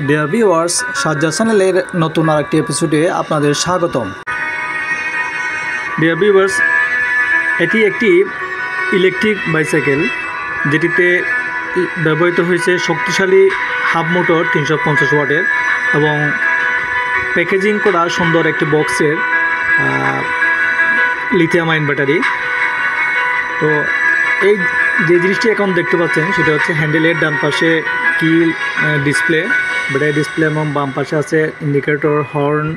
Dear viewers, সাজ্জা চ্যানেলের নতুন আরেকটি এপিসোডে আপনাদের স্বাগতম। ডিয়ার ভিউয়ার্স, এটি একটি ইলেকট্রিক বাইসাইকেল যেটিতে ব্যবহৃত হয়েছে শক্তিশালী হাফ মোটর 350 ওয়াটের এবং প্যাকেজিং করা সুন্দর একটি বক্সের লিথিয়াম আয়ন ব্যাটারি। তো এই যে জিনিসটি এখন দেখতে পাচ্ছেন সেটা হচ্ছে হ্যান্ডেলের ডান পাশে কি ডিসপ্লে, ব্যাটারি ডিসপ্লে এবং বাম পাশে আছে ইন্ডিকেটর, হর্ন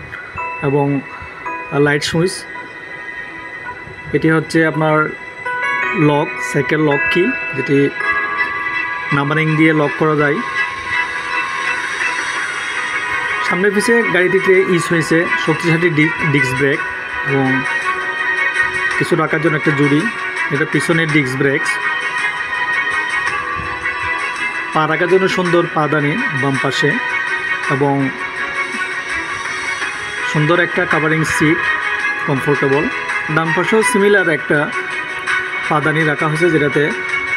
এবং লাইট সুইচ। এটি হচ্ছে আপনার লক, সাইকেল লক কি, যেটি নাম্বারিং দিয়ে লক করা যায়। সামনের পিছে গাড়িটিতে ইউজ হয়েছে শক্তিশালী ডিস্ক ব্রেক এবং কিছু রাখার জন্য একটা জুড়ি, এটা পিছনের ডিস্ক ব্রেকস। পা রাখার জন্য সুন্দর পাদানি বাম পাশে এবং সুন্দর একটা কাভারিং সিট, কমফোর্টেবল। ডান পাশেও সিমিলার একটা পাদানি রাখা হয়েছে যেটাতে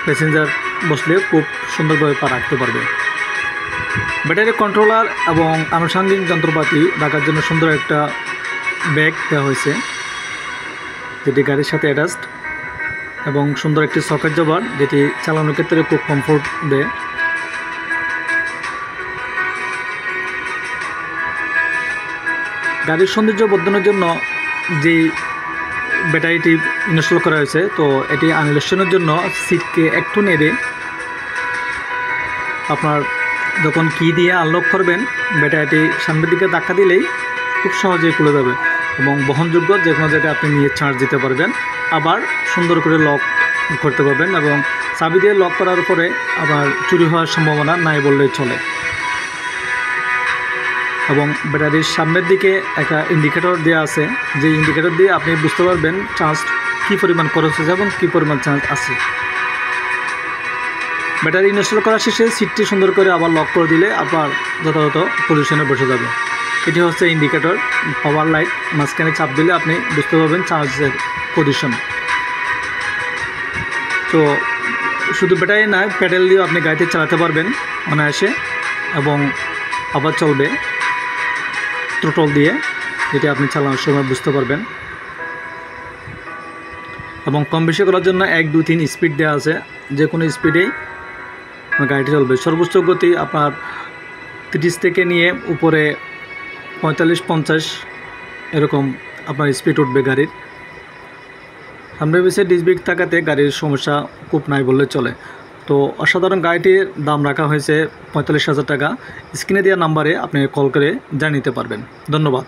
প্যাসেঞ্জার বসলে খুব সুন্দরভাবে পা রাখতে পারবে। ব্যাটারি কন্ট্রোলার এবং আনুষঙ্গিক যন্ত্রপাতি রাখার জন্য সুন্দর একটা ব্যাগ দেওয়া হয়েছে যেটি গাড়ির সাথে অ্যাটাচড এবং সুন্দর একটি সকেট জবার যেটি চালানোর ক্ষেত্রে খুব কমফোর্ট দেয়। গাড়ির সৌন্দর্য বর্ধনের জন্য যে ব্যাটারিটি ইনস্টল করা হয়েছে, তো এটি আনইনস্টলের জন্য সিটকে একটু নেড়ে আপনার যখন কি দিয়ে আনলক করবেন ব্যাটারিটি সামনের দিকে ধাক্কা দিলেই খুব সহজেই খুলে যাবে এবং বহনযোগ্য যে কোনো জায়গায় আপনি নিয়ে চার্জ দিতে পারবেন। আবার সুন্দর করে লক করতে পারবেন এবং চাবি দিয়ে লক করার পরে আবার চুরি হওয়ার সম্ভাবনা নাই বললেই চলে। এবং ব্যাটারির সামনের দিকে একটা ইন্ডিকেটর দেওয়া আছে, যে ইন্ডিকেটর দিয়ে আপনি বুঝতে পারবেন চার্জ কী পরিমাণ খরচ হয়েছে এবং কী পরিমাণ চার্জ আছে। ব্যাটারি ইনস্টল করা শেষে সিটটি সুন্দর করে আবার লক করে দিলে আবার যথাযথ পজিশনে বসে যাবে। এটি হচ্ছে ইন্ডিকেটর, পাওয়ার লাইট, মাঝখানে চাপ দিলে আপনি বুঝতে পারবেন চার্জের পজিশন। তো শুধু ব্যাটারি নয়, প্যাডেল দিয়েও আপনি গাড়িতে চালাতে পারবেন অনায়াসে এবং আবার চলবে থ্রোটল দিয়ে, যেটি আপনি চালানোর সময় বুঝতে পারবেন। এবং কম বেশি করার জন্য 1, 2, 3 স্পিড দেওয়া আছে, যে কোনো স্পিডেই গাড়িটি চলবে। সর্বোচ্চ গতি আপনার 30 থেকে নিয়ে উপরে 45-50 এরকম আপনার স্পিড উঠবে গাড়ির। সামনের পিছিয়ে ডিস্ক ব্রেক থাকাতে গাড়ির সমস্যা খুব নাই বললে চলে। তো অসাধারণ গাড়িটির দাম রাখা হয়েছে 45,000 টাকা। স্ক্রিনে দেওয়া নাম্বারে আপনি কল করে জানিয়ে নিতে পারবেন। ধন্যবাদ।